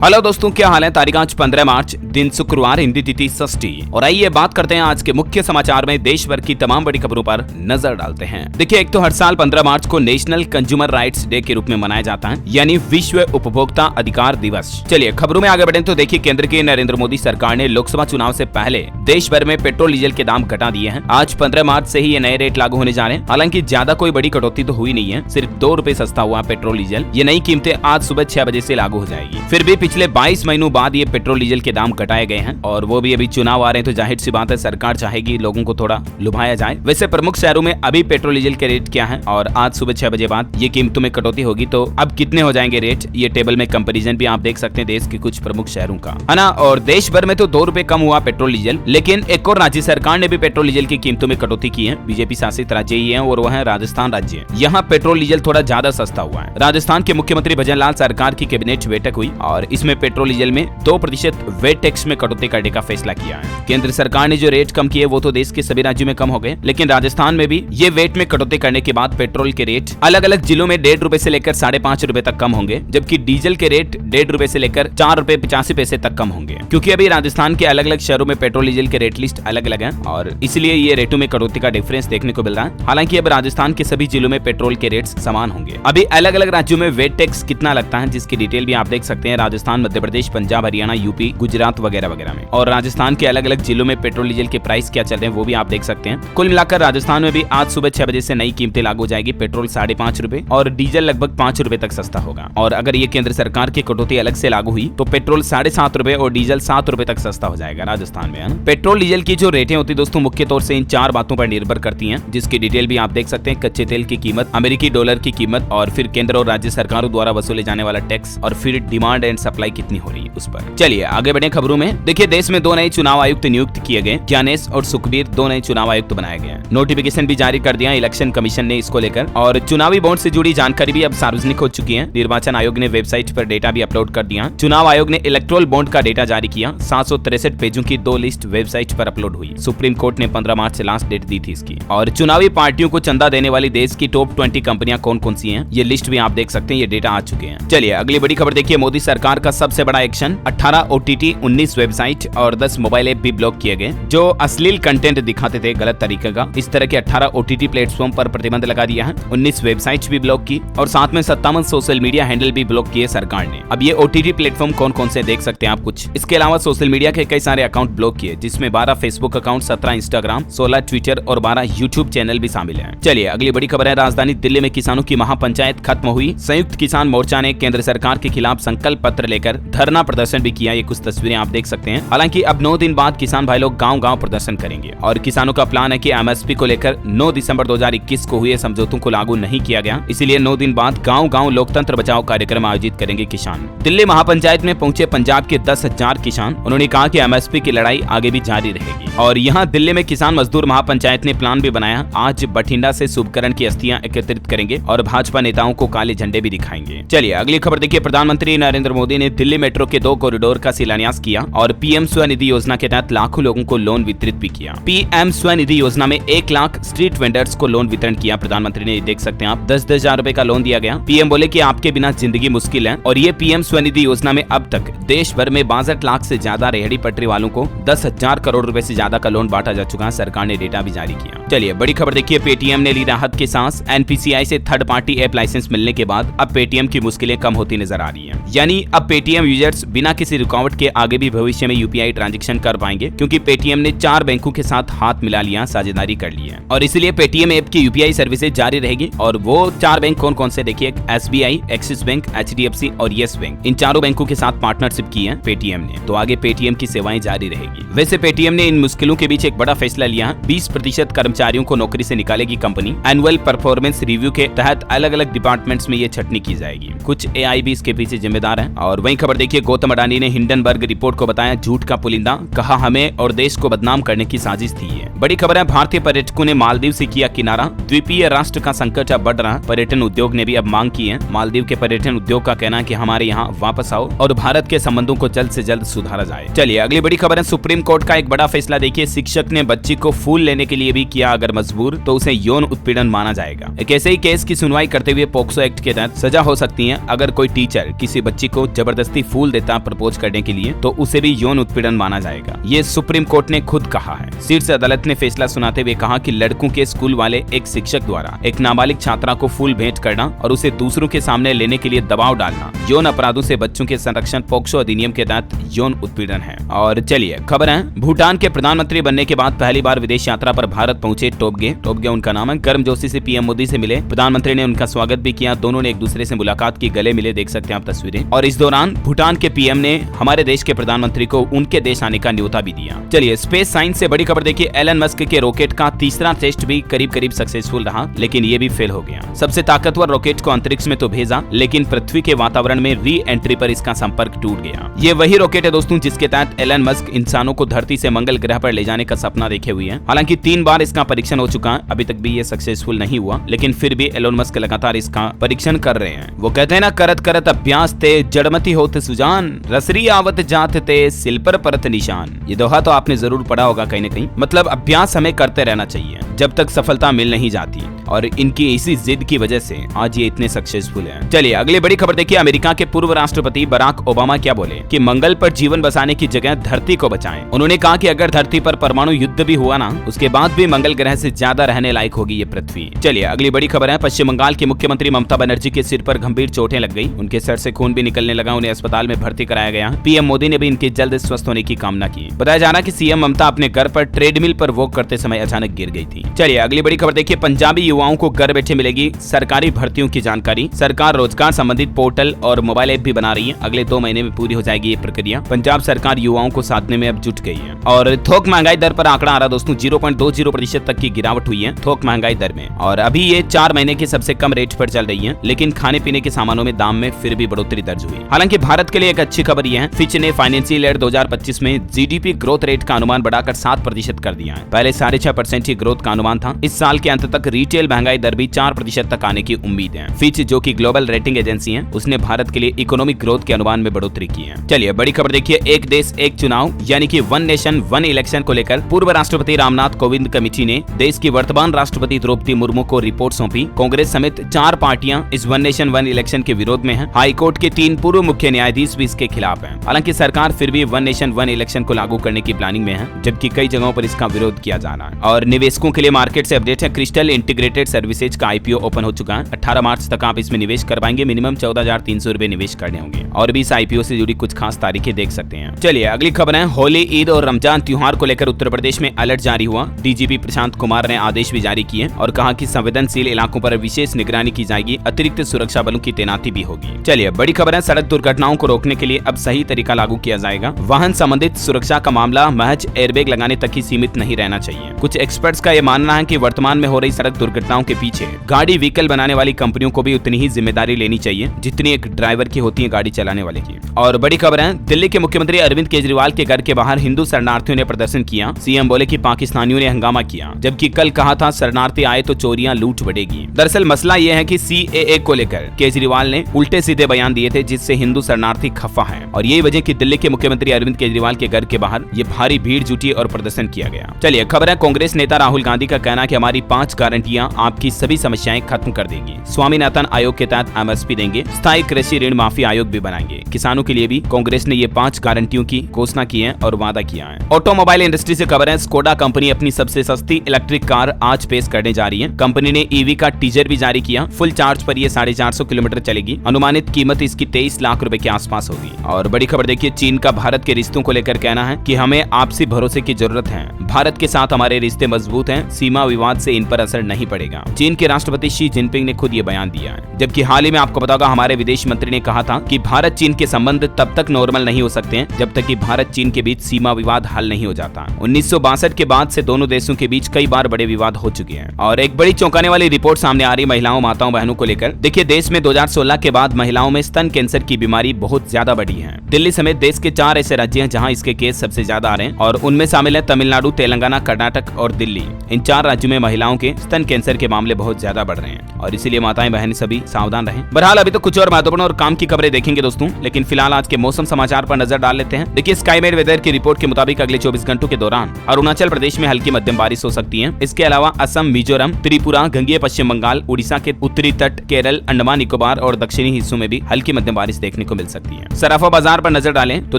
Hello दोस्तों, क्या हाल है। तारीख आज 15 मार्च, दिन शुक्रवार, हिंदी तिथि षष्ठी। और आइए बात करते हैं आज के मुख्य समाचार में देश भर की तमाम बड़ी खबरों पर नजर डालते हैं। देखिए, एक तो हर साल 15 मार्च को नेशनल कंज्यूमर राइट्स डे के रूप में मनाया जाता है, यानी विश्व उपभोक्ता अधिकार दिवस। चलिए खबरों में आगे बढ़े तो देखिए, केंद्र की नरेंद्र मोदी सरकार ने लोकसभा चुनाव से पहले देश भर में पेट्रोल डीजल के दाम घटा दिए हैं। आज 15 मार्च से ही ये नए रेट लागू होने जा रहे हैं। हालांकि ज्यादा कोई बड़ी कटौती तो हुई नहीं है, सिर्फ 2 रुपए सस्ता हुआ पेट्रोल डीजल। ये नई कीमतें आज सुबह 6 बजे से लागू हो जाएगी। फिर भी पिछले 22 महीनों बाद ये पेट्रोल डीजल के दाम घटाए गए हैं, और वो भी अभी चुनाव आ रहे हैं तो जाहिर सी बात है सरकार चाहेगी लोगों को थोड़ा लुभाया जाए। वैसे प्रमुख शहरों में अभी पेट्रोल डीजल के रेट क्या है, और आज सुबह 6 बजे बाद ये कीमतों में कटौती होगी तो अब कितने हो जाएंगे रेट, ये टेबल में कंपैरिजन भी आप देख सकते हैं देश के कुछ प्रमुख शहरों का, है ना। और देश भर में तो 2 रुपए कम हुआ पेट्रोल डीजल, लेकिन एक और राज्य सरकार ने भी पेट्रोल डीजल की कीमतों में कटौती की है। बीजेपी शासित राज्य ही है और वह है राजस्थान राज्य। यहाँ पेट्रोल डीजल थोड़ा ज्यादा सस्ता हुआ है। राजस्थान के मुख्यमंत्री भजन लाल सरकार की कैबिनेट बैठक हुई और इसमें पेट्रोल डीजल में 2% वेट टैक्स में कटौती करने का फैसला किया है। केंद्र सरकार ने जो रेट कम किए वो तो देश के सभी राज्यों में कम हो गए, लेकिन राजस्थान में भी ये वेट में कटौती करने के बाद पेट्रोल के रेट अलग अलग जिलों में 1.5 रुपए से लेकर 5.5 रुपए तक कम होंगे, जबकि डीजल के रेट 1.5 रुपए से लेकर 4 रुपए 85 पैसे तक कम होंगे। क्योंकि अभी राजस्थान के अलग अलग शहरों में पेट्रोल डीजल के रेट लिस्ट अलग अलग है और इसलिए ये रेटों में कटौती का डिफरेंस देखने को मिल रहा है। हालांकि अब राजस्थान के सभी जिलों में पेट्रोल के रेट समान होंगे। अभी अलग अलग राज्यों में वेट टैक्स कितना लगता है जिसकी डिटेल भी आप देख सकते हैं। राजस्थान, मध्य प्रदेश, पंजाब, हरियाणा, यूपी, गुजरात वगैरह वगैरह में। और राजस्थान के अलग अलग जिलों में पेट्रोल डीजल के प्राइस क्या चल रहे हैं वो भी आप देख सकते हैं। कुल मिलाकर राजस्थान में भी आज सुबह 6 बजे से नई कीमतें लागू हो जाएगी। पेट्रोल 5.5 रुपए और डीजल लगभग 5 रुपए तक सस्ता होगा। और अगर ये केंद्र सरकार की कटौती अलग से लागू हुई तो पेट्रोल 7.5 रुपए और डीजल 7 रुपए तक सस्ता हो जाएगा राजस्थान में, है ना। पेट्रोल डीजल की जो रेटें होती है दोस्तों, मुख्य तौर से इन 4 बातों पर निर्भर करती है, जिसकी डिटेल भी आप देख सकते हैं। कच्चे तेल की कीमत, अमेरिकी डॉलर की कीमत, और फिर केंद्र और राज्य सरकारों द्वारा वसूले जाने वाला टैक्स, और फिर डिमांड एंड सप्लाई कितनी हो रही है उस पर। चलिए आगे बढ़े खबरों में। देखिए, देश में 2 नए चुनाव आयुक्त नियुक्त किए गए। ज्ञानेश और सुखबीर 2 नए चुनाव आयुक्त बनाए गए हैं। नोटिफिकेशन भी जारी कर दिया इलेक्शन कमीशन ने इसको लेकर, और चुनावी बॉन्ड से जुड़ी जानकारी भी अब सार्वजनिक हो चुकी है। निर्वाचन आयोग ने वेबसाइट पर डेटा भी अपलोड कर दिया। चुनाव आयोग ने इलेक्टोरल बॉन्ड का डेटा जारी किया। 763 पेजों की 2 लिस्ट वेबसाइट पर अपलोड हुई। सुप्रीम कोर्ट ने 15 मार्च से लास्ट डेट दी थी इसकी। और चुनावी पार्टियों को चंदा देने वाली देश की टॉप 20 कंपनियां कौन कौन सी हैं, ये लिस्ट भी आप देख सकते हैं। ये डेटा आ चुके हैं। चलिए अगली बड़ी खबर देखिए। मोदी सरकार का सबसे बड़ा एक्शन, 18 OTT, 19 वेबसाइट और 10 मोबाइल ऐप भी ब्लॉक किए गए जो अश्लील कंटेंट दिखाते थे गलत तरीके का। इस तरह के 18 OTT प्लेटफॉर्म पर प्रतिबंध लगा दिया है। 19 वेबसाइट्स भी ब्लॉक की और साथ में 57 सोशल मीडिया हैंडल भी ब्लॉक किए सरकार ने। अब ये OTT प्लेटफॉर्म कौन कौन से देख सकते हैं आप कुछ। इसके अलावा सोशल मीडिया के कई सारे अकाउंट ब्लॉक किए, जिसमें 12 फेसबुक अकाउंट, 17 इंस्टाग्राम, 16 ट्विटर और 12 यूट्यूब चैनल भी शामिल है। चलिए अगली बड़ी खबर है। राजधानी दिल्ली में किसानों की महापंचायत खत्म हुई। संयुक्त किसान मोर्चा ने केंद्र सरकार के खिलाफ संकल्प पत्र लेकर धरना प्रदर्शन भी किया। ये कुछ तस्वीरें आप देख सकते हैं। हालांकि अब 9 दिन बाद किसान भाई लोग गांव-गांव प्रदर्शन करेंगे और किसानों का प्लान है कि MSP को लेकर 9 दिसंबर 2021 को हुए समझौतों को लागू नहीं किया गया, इसलिए 9 दिन बाद गांव-गांव लोकतंत्र बचाओ कार्यक्रम आयोजित करेंगे किसान। दिल्ली महापंचायत में पहुंचे पंजाब के 10,000 किसान। उन्होंने कहा कि MSP की लड़ाई आगे भी जारी रहेगी। और यहाँ दिल्ली में किसान मजदूर महापंचायत ने प्लान भी बनाया। आज बठिंडा से शुभकरण की अस्थियां एकत्रित करेंगे और भाजपा नेताओं को काले झंडे भी दिखाएंगे। चलिए अगली खबर देखिए। प्रधानमंत्री नरेंद्र मोदी ने दिल्ली मेट्रो के 2 कॉरिडोर का शिलान्यास किया और PM स्वनिधि योजना के तहत लाखों लोगों को लोन वितरित भी किया। PM स्वनिधि योजना में 1 लाख स्ट्रीट वेंडर्स को लोन वितरण किया प्रधानमंत्री ने। देख सकते हैं आप, 10-10 हजार रुपए का लोन दिया गया। PM बोले कि आपके बिना जिंदगी मुश्किल है। और ये PM स्वनिधि योजना में अब तक देश भर में 62 लाख से ज्यादा रेहड़ी पटरी वालों को 10,000 करोड़ रुपए से ज्यादा का लोन बांटा जा चुका है। सरकार ने डेटा भी जारी किया। चलिए बड़ी खबर देखिए। पेटीएम ने ली राहत की सांस। NPCI से थर्ड पार्टी ऐप लाइसेंस मिलने के बाद अब पेटीएम की मुश्किलें कम होती नजर आ रही है। यानी अब पेटीएम यूजर्स बिना किसी रुकावट के आगे भी भविष्य में UPI ट्रांजैक्शन कर पाएंगे, क्योंकि पेटीएम ने 4 बैंकों के साथ हाथ मिला लिया, साझेदारी कर ली है। और इसलिए पेटीएम ऐप की UPI सर्विसेज जारी रहेगी। और वो 4 बैंक कौन कौन से देखिए, SBI, एक्सिस बैंक, HDFC और येस बैंक। इन चारों बैंकों के साथ पार्टनरशिप की है पेटीएम ने, तो आगे पेटीएम की सेवाएं जारी रहेगी। वैसे पेटीएम ने इन मुश्किलों के बीच एक बड़ा फैसला लिया। 20% कर्मचारियों को नौकरी से निकालेगी कंपनी। एनुअल परफॉर्मेंस रिव्यू के तहत अलग अलग डिपार्टमेंट्स में ये छटनी की जाएगी। कुछ AI भी इसके पीछे जिम्मेदार है। और वही खबर देखिए। गौतम अडानी ने हिंडनबर्ग रिपोर्ट को बताया झूठ का पुलिंदा, कहा हमें और देश को बदनाम करने की साजिश थी है। बड़ी खबर है। भारतीय पर्यटकों ने मालदीव से किया किनारा। द्वीपीय राष्ट्र का संकट अब बढ़ रहा। पर्यटन उद्योग ने भी अब मांग की है। मालदीव के पर्यटन उद्योग का कहना है कि हमारे यहाँ वापस आओ और भारत के संबंधों को जल्द से जल्द सुधारा जाए। चलिए अगली बड़ी खबर है। सुप्रीम कोर्ट का एक बड़ा फैसला देखिए। शिक्षक ने बच्ची को फूल लेने के लिए भी किया अगर मजबूर तो उसे यौन उत्पीड़न माना जाएगा। एक ऐसे ही केस की सुनवाई करते हुए पोक्सो एक्ट के तहत सजा हो सकती है अगर कोई टीचर किसी बच्ची को जबरदस्ती जबरदस्ती फूल देता प्रपोज करने के लिए तो उसे भी यौन उत्पीड़न माना जाएगा। ये सुप्रीम कोर्ट ने खुद कहा है। शीर्ष अदालत ने फैसला सुनाते हुए कहा कि लड़कों के स्कूल वाले एक शिक्षक द्वारा एक नाबालिग छात्रा को फूल भेंट करना और उसे दूसरों के सामने लेने के लिए दबाव डालना यौन अपराधों से बच्चों के संरक्षण पोक्सो अधिनियम के तहत यौन उत्पीड़न है। और चलिए खबर है, भूटान के प्रधानमंत्री बनने के बाद पहली बार विदेश यात्रा पर भारत पहुंचे टोब्गे उनका नाम है। गर्मजोशी से पीएम मोदी से मिले प्रधानमंत्री ने उनका स्वागत भी किया। दोनों ने एक दूसरे से मुलाकात की, गले मिले, देख सकते हैं आप तस्वीरें। और इस दौरान भूटान के पीएम ने हमारे देश के प्रधानमंत्री को उनके देश आने का न्योता भी दिया। चलिए स्पेस साइंस से बड़ी खबर देखिए, एलन मस्क के रॉकेट का तीसरा टेस्ट भी करीब सक्सेसफुल रहा, लेकिन ये भी फेल हो गया। सबसे ताकतवर रॉकेट को अंतरिक्ष में तो भेजा, लेकिन पृथ्वी के वातावरण में री एंट्री पर इसका संपर्क टूट गया। ये वही रॉकेट है दोस्तों जिसके तहत एलन मस्क इंसानों को धरती से मंगल ग्रह पर ले जाने का सपना देखे हुए हैं। हालांकि 3 बार इसका परीक्षण हो चुका है, अभी तक भी ये सक्सेसफुल नहीं हुआ, लेकिन फिर भी एलन मस्क लगातार इसका परीक्षण कर रहे हैं। वो कहते हैं ना, करत करत अभ्यास ते जड़मती होत सुजान, रसरी आवत जात ते सिल पर परत निशान। ये दोहा तो आपने जरूर पढ़ा होगा कहीं न कहीं। मतलब अभ्यास हमें करते रहना चाहिए जब तक सफलता मिल नहीं जाती, और इनकी इसी जिद की वजह से आज ये इतने सक्सेसफुल हैं। चलिए अगली बड़ी खबर देखिए, अमेरिका के पूर्व राष्ट्रपति बराक ओबामा क्या बोले कि मंगल पर जीवन बसाने की जगह धरती को बचाएं। उन्होंने कहा कि अगर धरती पर परमाणु युद्ध भी हुआ ना, उसके बाद भी मंगल ग्रह से ज्यादा रहने लायक होगी ये पृथ्वी। चलिए अगली बड़ी खबर है, पश्चिम बंगाल की मुख्यमंत्री ममता बनर्जी के सिर पर गंभीर चोटें लग गई। उनके सर से खून भी निकलने लगा, उन्हें अस्पताल में भर्ती कराया गया। पीएम मोदी ने भी इनके जल्द स्वस्थ होने की कामना की। बताया जा रहा कि सीएम ममता अपने घर पर ट्रेडमिल पर वॉक करते समय अचानक गिर गई थी। चलिए अगली बड़ी खबर देखिए, पंजाबी युवाओं को घर बैठे मिलेगी सरकारी भर्तियों की जानकारी। सरकार रोजगार संबंधित पोर्टल और मोबाइल ऐप भी बना रही है। अगले 2 महीने में पूरी हो जाएगी ये प्रक्रिया। पंजाब सरकार युवाओं को साधने में अब जुट गई है। और थोक महंगाई दर पर आंकड़ा आ रहा दोस्तों, 0.20% तक की गिरावट हुई है थोक महंगाई दर में, और अभी ये 4 महीने के सबसे कम रेट पर चल रही है। लेकिन खाने पीने के सामानों में दाम में फिर भी बढ़ोतरी दर्ज हुई। हालांकि भारत के लिए एक अच्छी खबर यह है, फिच ने फाइनेंशियल ईयर 2025 में जीडीपी ग्रोथ रेट का अनुमान बढ़ाकर 7% कर दिया है। पहले 6.5% की ग्रोथ का अनुमान था। इस साल के अंत तक रिटेल महंगाई दर भी 4% तक आने की उम्मीद है। फिच जो कि ग्लोबल रेटिंग एजेंसी है, उसने भारत के लिए इकोनॉमिक ग्रोथ के अनुमान में बढ़ोतरी की है। चलिए बड़ी खबर देखिए, एक देश एक चुनाव यानी कि वन नेशन वन इलेक्शन को लेकर पूर्व राष्ट्रपति रामनाथ कोविंद कमेटी ने देश की वर्तमान राष्ट्रपति द्रौपदी मुर्मू को रिपोर्ट सौंपी। कांग्रेस समेत 4 पार्टियां इस वन नेशन वन इलेक्शन के विरोध में हैं। हाईकोर्ट के 3 पूर्व मुख्य न्यायाधीश भी इसके खिलाफ हैं। हालांकि सरकार फिर भी वन नेशन वन इलेक्शन को लागू करने की प्लानिंग में है, जबकि कई जगहों पर इसका विरोध किया जा रहा है। और निवेशकों के लिए मार्केट से अपडेट है, क्रिस्टल इंटीग्रेटेड सर्विसेज का आईपीओ ओपन हो चुका है। 18 मार्च तक आप इसमें निवेश कर पाएंगे। मिनिमम 14,300 रुपए निवेश करने होंगे, और भी इस आईपीओ से जुड़ी कुछ खास तारीखें देख सकते हैं। चलिए अगली खबर है, होली, ईद और रमजान त्योहार को लेकर उत्तर प्रदेश में अलर्ट जारी हुआ। डीजीपी प्रशांत कुमार ने आदेश भी जारी किए और कहा कि संवेदनशील इलाकों पर विशेष निगरानी की जाएगी, अतिरिक्त सुरक्षा बलों की तैनाती भी होगी। चलिए बड़ी खबर है, सड़क दुर्घटनाओं को रोकने के लिए अब सही तरीका लागू किया जाएगा। वाहन संबंधित सुरक्षा का मामला महज एयरबैग लगाने तक ही सीमित नहीं रहना चाहिए। कुछ एक्सपर्ट्स का यह मानना है कि वर्तमान में हो रही सड़क दुर्घटनाओं के पीछे गाड़ी व्हीकल बनाने वाली कंपनियों को भी उतनी ही जिम्मेदारी लेनी चाहिए जितनी एक ड्राइवर की होती है गाड़ी चलाने वाले की। और बड़ी खबर है, दिल्ली के मुख्यमंत्री अरविंद केजरीवाल के घर के बाहर हिंदू शरणार्थियों ने प्रदर्शन किया। सीएम बोले कि पाकिस्तानियों ने हंगामा किया, जबकि कल कहा था शरणार्थी आए तो चोरियां लूट बढ़ेगी। दरअसल मसला यह है कि सीएए को लेकर केजरीवाल ने उल्टे सीधे बयान दिए थे, जिससे हिंदू शरणार्थी खफा है, और यही वजह कि दिल्ली के मुख्यमंत्री अरविंद केजरीवाल के घर के बाहर ये भारी भीड़ जुटी और प्रदर्शन किया गया। चलिए खबर है, कांग्रेस नेता राहुल गांधी का कहना है कि हमारी 5 गारंटियां आपकी सभी समस्याएं खत्म कर देंगी। स्वामीनाथन आयोग के तहत एमएसपी देंगे, स्थायी कृषि ऋण माफी आयोग भी बनाएंगे। किसानों के लिए भी कांग्रेस ने ये 5 गारंटियों की घोषणा की है और वादा किया है। ऑटोमोबाइल इंडस्ट्री से खबर है, स्कोडा कंपनी अपनी सबसे सस्ती इलेक्ट्रिक कार आज पेश करने जा रही है। कंपनी ने ईवी का टीजर भी जारी किया। फुल चार्ज पर ये 450 किलोमीटर चलेगी। अनुमानित कीमत इसकी 23 लाख रुपए के आसपास होगी। और बड़ी खबर देखिए, चीन का भारत के रिश्तों को लेकर कहना है कि हमें आपसी भरोसे की जरूरत है। भारत के साथ हमारे रिश्ते मजबूत हैं, सीमा विवाद से इन पर असर नहीं पड़ेगा। चीन के राष्ट्रपति शी जिनपिंग ने खुद ये बयान दिया है। जबकि हाल ही में आपको पता होगा, हमारे विदेश मंत्री ने कहा था कि भारत चीन के संबंध तब तक नॉर्मल नहीं हो सकते हैं जब तक कि भारत चीन के बीच सीमा विवाद हल नहीं हो जाता। 1962 के बाद से दोनों देशों के बीच कई बार बड़े विवाद हो चुके हैं। और एक बड़ी चौंकाने वाली रिपोर्ट सामने आ रही महिलाओं, माताओं, बहनों को लेकर। देखिए, देश में 2016 के बाद महिलाओं में स्तन कैंसर की बीमारी बहुत ज्यादा बढ़ी है। दिल्ली समेत देश के 4 ऐसे राज्य हैं जहां इसके केस सबसे ज्यादा आ रहे हैं, और उनमें शामिल है तमिलनाडु, तेलंगाना, कर्नाटक और दिल्ली। इन 4 राज्यों में महिलाओं के स्तन कैंसर के मामले बहुत ज्यादा बढ़ रहे हैं, और इसीलिए माताएं बहनें सभी सावधान रहें। बहरहाल अभी तो कुछ और महत्वपूर्ण और काम की खबरें देखेंगे दोस्तों, लेकिन फिलहाल आज के मौसम समाचार पर नजर डाल लेते हैं। देखिए, स्काईमेड वेदर की रिपोर्ट के मुताबिक अगले 24 घंटों के दौरान अरुणाचल प्रदेश में हल्की मध्यम बारिश हो सकती है। इसके अलावा असम, मिजोरम, त्रिपुरा, गंगेय पश्चिम बंगाल, उड़ीसा के उत्तरी तट, केरल, अंडमान निकोबार और दक्षिणी हिस्सों में भी हल्की मध्यम बारिश देखने देखने को मिल सकती है। सराफा बाजार पर नजर डालें तो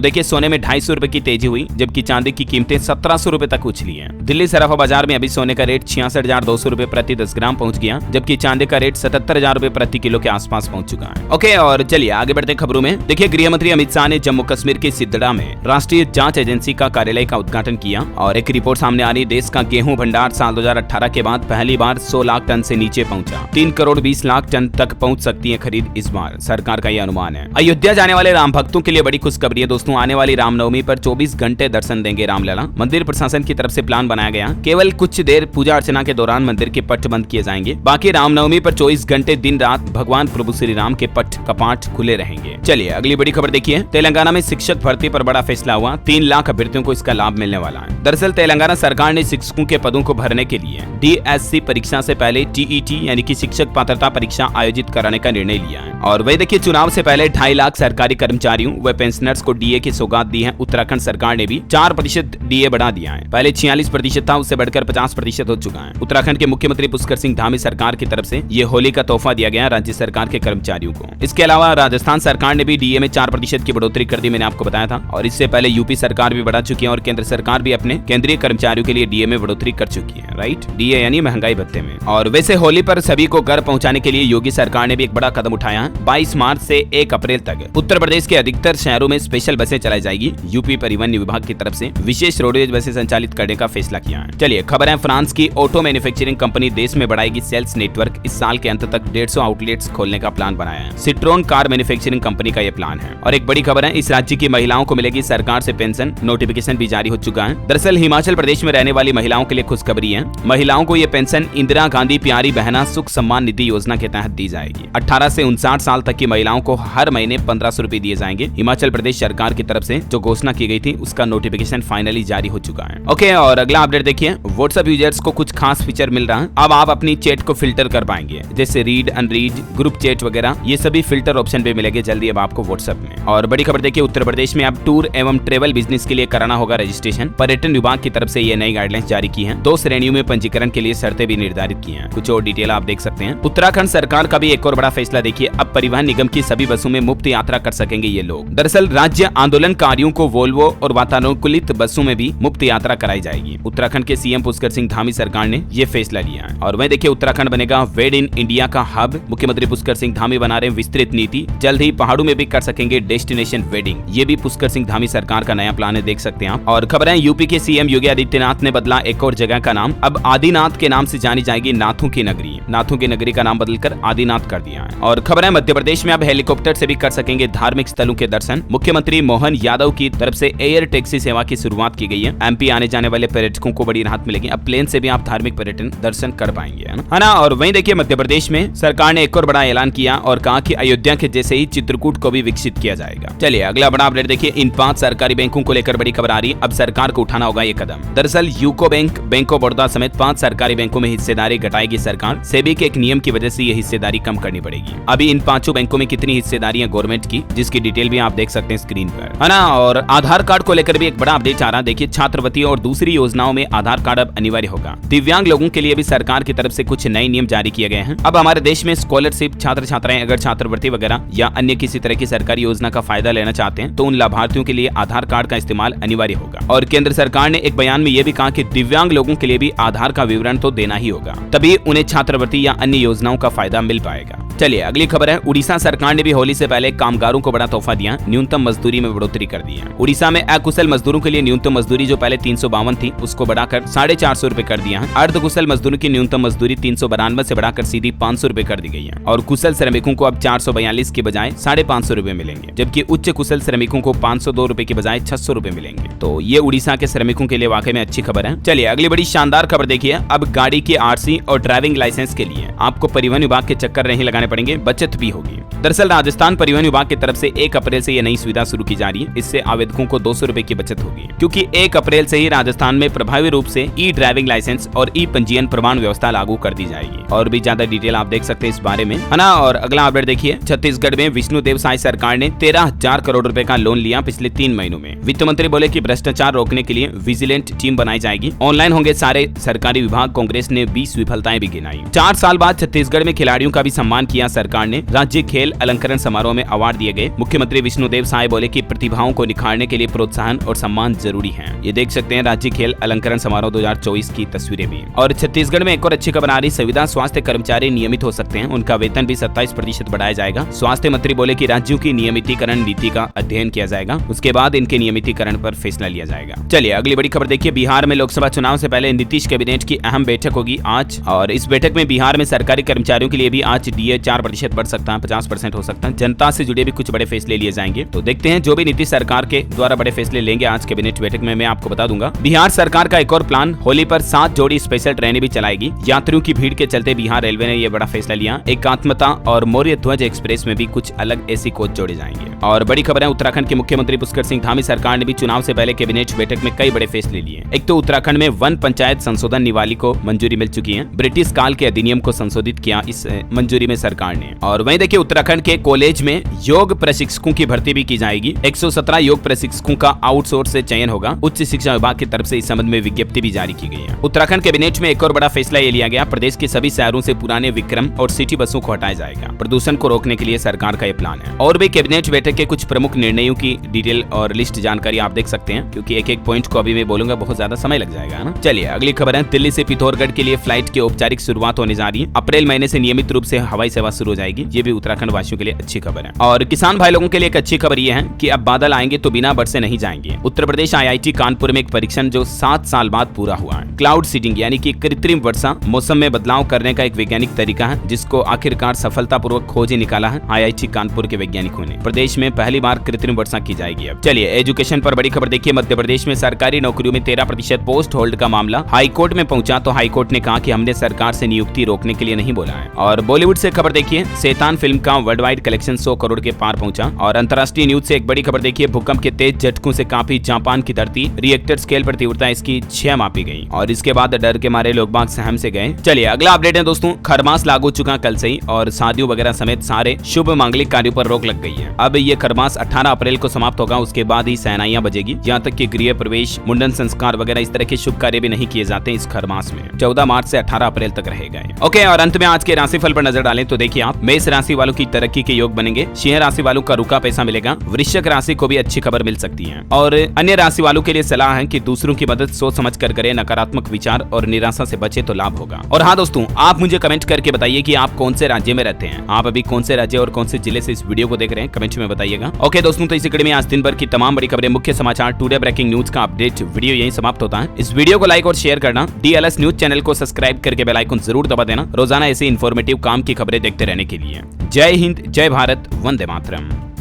देखिए सोने में 250 रुपए की तेजी हुई, जबकि चांदी की कीमतें 1700 रुपए तक उछली है। दिल्ली सराफा बाजार में अभी सोने का रेट 66,200 रुपए प्रति 10 ग्राम पहुंच गया, जबकि चांदी का रेट 77,000 रुपए प्रति किलो के आसपास पहुंच चुका है। ओके, और चलिए आगे बढ़ते खबरों में। देखिए गृह मंत्री अमित शाह ने जम्मू कश्मीर के सिद्दड़ा में राष्ट्रीय जांच एजेंसी का कार्यालय का उद्घाटन किया और एक रिपोर्ट सामने आ रही, देश का गेहूं भंडार साल 2018 के बाद पहली बार 100 लाख टन से नीचे पहुंचा। 3 करोड़ 20 लाख टन तक पहुंच सकती है खरीद इस बार, सरकार का यह अनुमान है। अयोध्या जाने वाले राम भक्तों के लिए बड़ी खुशखबरी है दोस्तों। आने वाली रामनवमी पर 24 घंटे दर्शन देंगे रामलला। मंदिर प्रशासन की तरफ से प्लान बनाया गया, केवल कुछ देर पूजा अर्चना के दौरान मंदिर के पट बंद किए जाएंगे, बाकी रामनवमी पर 24 घंटे दिन रात भगवान प्रभु श्री राम के पट कपाट खुले रहेंगे। चलिए अगली बड़ी खबर देखिए। तेलंगाना में शिक्षक भर्ती पर बड़ा फैसला हुआ, 3 लाख अभ्यर्थियों को इसका लाभ मिलने वाला है। दरअसल तेलंगाना सरकार ने शिक्षकों के पदों को भरने के लिए DSC परीक्षा से पहले TET यानी कि शिक्षक पात्रता परीक्षा आयोजित कराने का निर्णय लिया है। और वही देखिए चुनाव से पहले 2.5 लाख सरकारी कर्मचारियों व पेंशनर्स को DA की सौगात दी है। उत्तराखंड सरकार ने भी 4% DA बढ़ा दिया है, पहले 46% था, उससे बढ़कर 50% हो चुका है। उत्तराखंड के मुख्यमंत्री पुष्कर सिंह धामी सरकार की तरफ से ये होली का तोहफा दिया गया राज्य सरकार के कर्मचारियों को। इसके अलावा राजस्थान सरकार ने भी DA में 4% की बढ़ोतरी कर दी, मैंने आपको बताया था। और इससे पहले यूपी सरकार भी बढ़ा चुकी है और केंद्र सरकार भी अपने केंद्रीय कर्मचारियों के लिए DA में बढ़ोतरी कर चुकी है, राइट। DA यानी महंगाई भत्ते में। और वैसे होली पर सभी को घर पहुंचाने के लिए योगी सरकार ने भी एक बड़ा कदम उठाया है। 22 मार्च से 1 अप्रैल तक उत्तर प्रदेश के अधिकतर शहरों में स्पेशल बसें चलाई जाएगी। यूपी परिवहन विभाग की तरफ से विशेष रोडवेज बसें संचालित करने का फैसला किया है। चलिए खबर है, फ्रांस की ऑटो मैन्युफैक्चरिंग कंपनी देश में बढ़ाएगी सेल्स नेटवर्क। इस साल के अंत तक 150 आउटलेट्स खोलने का प्लान बनाया है। सिट्रोन कार मैन्युफैक्चरिंग कंपनी का यह प्लान है। और एक बड़ी खबर है, इस राज्य की महिलाओं को मिलेगी सरकार से पेंशन, नोटिफिकेशन भी जारी हो चुका है। दरअसल हिमाचल प्रदेश में रहने वाली महिलाओं के लिए खुशखबरी है। महिलाओं को यह पेंशन इंदिरा गांधी प्यारी बहना सुख सम्मान निधि योजना के तहत दी जाएगी। 18 से 59 साल तक की महिलाओं को हर महीने 1500 रुपए दिए जाएंगे। हिमाचल प्रदेश सरकार की तरफ से जो घोषणा की गई थी उसका नोटिफिकेशन फाइनली जारी हो चुका है। ओके, और अगला अपडेट देखिए। व्हाट्सएप यूजर्स को कुछ खास फीचर मिल रहा है। अब आप अपनी चैट को फिल्टर कर पाएंगे, जैसे रीड, अनरीड, ग्रुप चैट वगैरह, ये सभी फिल्टर ऑप्शन पे मिलेंगे जल्दी अब आपको व्हाट्सएप में। और बड़ी खबर देखिए, उत्तर प्रदेश में अब टूर एवं ट्रेवल बिजनेस के लिए कराना होगा रजिस्ट्रेशन। पर्यटन विभाग की तरफ से ये नई गाइडलाइंस जारी की है। 2 श्रेणियों में पंजीकरण के लिए शर्तें भी निर्धारित की हैं। कुछ और डिटेल आप देख सकते हैं। उत्तराखंड सरकार का भी एक और बड़ा फैसला देखिए, अब परिवहन निगम की सभी बसों में मुफ्त यात्रा कर सकेंगे ये लोग। दरअसल राज्य आंदोलनकारियों को वोल्वो और वातानुकूलित बसों में भी मुफ्त यात्रा कराई जाएगी। उत्तराखंड के सीएम पुष्कर सिंह धामी सरकार ने ये फैसला लिया है। और वहीं देखिए उत्तराखंड बनेगा वेड इन इंडिया का हब। मुख्यमंत्री पुष्कर सिंह धामी बना रहे विस्तृत नीति। जल्द ही पहाड़ों में भी कर सकेंगे डेस्टिनेशन वेडिंग। ये भी पुष्कर सिंह धामी सरकार का नया प्लान है, देख सकते हैं आप। और खबर है, यूपी के सीएम योगी आदित्यनाथ ने बदला एक और जगह का नाम। अब आदिनाथ के नाम से जानी जाएगी नाथों की नगरी। नाथों की नगरी का नाम बदलकर आदिनाथ कर दिया है। और खबर है, मध्य प्रदेश में अब हेलीकॉप्टर से भी कर सकेंगे धार्मिक स्थलों के दर्शन। मुख्यमंत्री मोहन यादव की तरफ से एयर टैक्सी सेवा की शुरुआत की गई है। MP आने जाने वाले पर्यटकों को बड़ी राहत मिलेगी। अब प्लेन से भी आप धार्मिक पर्यटन दर्शन कर पाएंगे, है ना। और वहीं देखिए मध्य प्रदेश में सरकार ने एक और बड़ा ऐलान किया और कहा कि अयोध्या के जैसे ही चित्रकूट को भी विकसित किया जाएगा। चलिए अगला बड़ा अपडेट देखिए। इन 5 सरकारी बैंकों को लेकर बड़ी खबर आ रही है। अब सरकार को उठाना होगा ये कदम। दरअसल UCO bank, bank of Baroda समेत 5 सरकारी बैंकों में हिस्सेदारी घटाएगी सरकार। सेबी के एक नियम की वजह से ये हिस्सेदारी कम करनी पड़ेगी। अभी इन 5 बैंकों में कितनी हिस्सेदारी है गवर्नमेंट की, जिसकी डिटेल भी आप देख सकते हैं स्क्रीन पर, है ना। और आधार कार्ड को लेकर भी एक बड़ा अपडेट आ रहा है। देखिए छात्रवृत्ति और दूसरी योजनाओं में आधार कार्ड अब अनिवार्य होगा। दिव्यांग लोगों के लिए भी सरकार की तरफ से कुछ नए नियम जारी किए गए हैं। अब हमारे देश में स्कॉलरशिप छात्र छात्राएं अगर छात्रवृत्ति वगैरह या अन्य किसी तरह की सरकारी योजना का फायदा लेना चाहते हैं तो उन लाभार्थियों के लिए आधार कार्ड का इस्तेमाल अनिवार्य होगा। और केंद्र सरकार ने एक बयान में यह भी कहा कि दिव्यांग लोगों के लिए भी आधार का विवरण तो देना ही होगा, तभी उन्हें छात्रवृत्ति या अन्य योजनाओं का फायदा मिल पाएगा। चलिए अगली खबर है, उड़ीसा सरकार ने भी होली से पहले कामगारों को बड़ा तोहफा दिया। न्यूनतम मजदूरी में बढ़ोतरी कर दी है। उड़ीसा में अकुशल मजदूरों के लिए न्यूनतम मजदूरी जो पहले 352 थी उसको बढ़ाकर 450 रुपए कर दिया है। अर्धकुशल मजदूरों की न्यूनतम मजदूरी 392 से बढ़ाकर सीधी 500 रुपए कर दी गई है। और कुशल श्रमिकों को अब 442 के बजाय 550 रुपए मिलेंगे, जबकि उच्च कुशल श्रमिकों को 502 रुपए के बजाय 600 रुपए मिलेंगे। तो ये उड़ीसा के श्रमिकों के लिए वाकई में अच्छी खबर है। चलिए अगली बड़ी शानदार खबर देखिए। अब गाड़ी की RC और ड्राइविंग लाइसेंस के लिए आपको परिवहन विभाग के चक्कर नहीं लगाने पड़ेंगे, बचत भी होगी। दरअसल राजस्थान परिवहन विभाग की तरफ से 1 अप्रैल से यह नई सुविधा शुरू की जा रही है। इससे आवेदकों को 200 रुपए की बचत होगी, क्योंकि 1 अप्रैल से ही राजस्थान में प्रभावी रूप से ई-ड्राइविंग लाइसेंस और ई-पंजीयन प्रमाण व्यवस्था लागू कर दी जाएगी। और भी ज्यादा डिटेल आप देख सकते हैं इस बारे में, है ना। और अगला अपडेट देखिए। छत्तीसगढ़ में विष्णुदेव साय सरकार ने 13,000 करोड़ रुपए का लोन लिया पिछले 3 महीनों में। वित्त मंत्री बोले कि भ्रष्टाचार रोकने के लिए विजिलेंट टीम बनाई जाएगी। ऑनलाइन होंगे सारे सरकारी विभाग। कांग्रेस ने 20 विफलताएं भी गिनाई। 4 साल बाद छत्तीसगढ़ में खिलाड़ियों का भी सम्मान किया दिया सरकार ने। राज्य खेल अलंकरण समारोह में अवार्ड दिए गए। मुख्यमंत्री विष्णुदेव साय बोले कि प्रतिभाओं को निखारने के लिए प्रोत्साहन और सम्मान जरूरी है। ये देख सकते हैं राज्य खेल अलंकरण समारोह 2024 की तस्वीरें भी। और छत्तीसगढ़ में एक और अच्छी खबर आ रही, संविदा स्वास्थ्य कर्मचारी नियमित हो सकते हैं, उनका वेतन भी 27% बढ़ाया जाएगा। स्वास्थ्य मंत्री बोले कि राज्यों की नियमितीकरण नीति का अध्ययन किया जाएगा, उसके बाद इनके नियमितीकरण पर फैसला लिया जाएगा। चलिए अगली बड़ी खबर देखिए। बिहार में लोकसभा चुनाव से पहले नीतीश कैबिनेट की अहम बैठक होगी आज, और इस बैठक में बिहार में सरकारी कर्मचारियों के लिए भी आज डीए 4% बढ़ सकता है, 50% हो सकता है। जनता से जुड़े भी कुछ बड़े फैसले लिए जाएंगे, तो देखते हैं जो भी नीतीश सरकार के द्वारा बड़े फैसले लेंगे आज कैबिनेट बैठक में, मैं आपको बता दूंगा। बिहार सरकार का एक और प्लान, होली पर 7 जोड़ी स्पेशल ट्रेनें भी चलाएगी। यात्रियों की भीड़ के चलते बिहार रेलवे ने यह बड़ा फैसला लिया। एकात्मता और मौर्य ध्वज एक्सप्रेस में भी कुछ अलग ऐसी कोच जोड़े जाएंगे। और बड़ी खबर है, उत्तराखंड के मुख्यमंत्री पुष्कर सिंह धामी सरकार ने भी चुनाव से पहले कैबिनेट बैठक में कई बड़े फैसले लिए। एक तो उत्तराखंड में वन पंचायत संशोधन निवाली को मंजूरी मिल चुकी है। ब्रिटिश काल के अधिनियम को संशोधित किया इस मंजूरी में सरकार ने। और वहीं देखिए उत्तराखंड के कॉलेज में योग प्रशिक्षकों की भर्ती भी की जाएगी। 117 योग प्रशिक्षकों का आउटसोर्स से चयन होगा। उच्च शिक्षा विभाग की तरफ से इस संबंध में विज्ञप्ति भी जारी की गई है। उत्तराखंड कैबिनेट में एक और बड़ा फैसला ये लिया गया, प्रदेश के सभी शहरों से पुराने विक्रम और सिटी बसों को हटाया जाएगा। प्रदूषण को रोकने के लिए सरकार का यह प्लान है। और भी कैबिनेट बैठक के कुछ प्रमुख निर्णयों की डिटेल और लिस्ट जानकारी आप देख सकते हैं, क्योंकि एक एक पॉइंट को अभी मैं बोलूंगा बहुत ज्यादा समय लग जाएगा ना। चलिए अगली खबर है, दिल्ली से पिथौरागढ़ के लिए फ्लाइट की औपचारिक शुरुआत होने जा रही है। अप्रैल महीने से नियमित रूप से हवाई सेवा शुरू हो जाएगी। ये भी उत्तराखंड वासियों के लिए अच्छी खबर है। और किसान भाई लोगों के लिए एक अच्छी खबर ये है कि अब बादल आएंगे तो बिना बरसे नहीं जाएंगे। उत्तर प्रदेश IIT कानपुर में एक परीक्षण जो 7 साल बाद पूरा हुआ है। क्लाउड सीडिंग यानी कि कृत्रिम वर्षा मौसम में बदलाव करने का एक वैज्ञानिक तरीका है, जिसको आखिरकार सफलतापूर्वक खोज निकाला है IIT कानपुर के वैज्ञानिकों ने। प्रदेश में पहली बार कृत्रिम वर्षा की जाएगी। अब चलिए एजुकेशन पर बड़ी खबर देखिए। मध्य प्रदेश में सरकारी नौकरियों में 13% पोस्ट होल्ड का मामला हाईकोर्ट में पहुंचा, तो हाईकोर्ट ने कहा कि हमने सरकार से नियुक्ति रोकने के लिए नहीं बोला है। और बॉलीवुड से खबर देखिए, शैतान फिल्म का वर्ल्ड वाइड कलेक्शन 100 करोड़ के पार पहुंचा। और अंतर्राष्ट्रीय न्यूज से एक बड़ी खबर देखिए, भूकंप के तेज झटकों से काफी जापान की धरती। रिएक्टर स्केल पर तीव्रता इसकी 6 मापी गई और इसके बाद डर के मारे लोग बाग सहम से गए। चलिए अगला अपडेट है दोस्तों, खरमास लागू चुका कल से ही, और शादियों वगैरह समेत सारे शुभ मांगलिक कार्यों पर रोक लग गई है। अब ये खरमास 18 अप्रैल को समाप्त होगा, उसके बाद ही सहनाइयां बजेगी। यहाँ तक कि गृह प्रवेश, मुंडन संस्कार वगैरह इस तरह के शुभ कार्य भी नहीं किए जाते इस खरमास में। 14 मार्च से 18 अप्रैल तक रहेगा। ओके, और अंत में आज के राशिफल पर नजर डालें तो देखिए आप, मेष राशि वालों की तरक्की के योग बनेंगे। सिंह राशि वालों का रुका पैसा मिलेगा। वृश्चिक राशि को भी अच्छी खबर मिल सकती है। और अन्य राशि वालों के लिए सलाह है कि दूसरों की मदद सोच समझ कर करें, नकारात्मक विचार और निराशा से बचे तो लाभ होगा। और हाँ दोस्तों, आप मुझे कमेंट करके बताइए कि आप कौन से राज्य में रहते हैं। आप अभी कौन से राज्य और कौन से जिले से इस वीडियो को देख रहे हैं, कमेंट में बताइएगा। ओके दोस्तों, तो इसी कड़ी में आज दिन भर की तमाम बड़ी खबरें, मुख्य समाचार, टुडे ब्रेकिंग न्यूज का अपडेट वीडियो यहीं समाप्त होता है। इस वीडियो को लाइक और शेयर करना, DLS न्यूज चैनल को सब्सक्राइब करके बेल आइकन जरूर दबा देना, रोजाना ऐसे इन्फॉर्मेटिव काम की खबरें देखते रहने के लिए। जय हिंद, जय भारत, वंदे मातरम।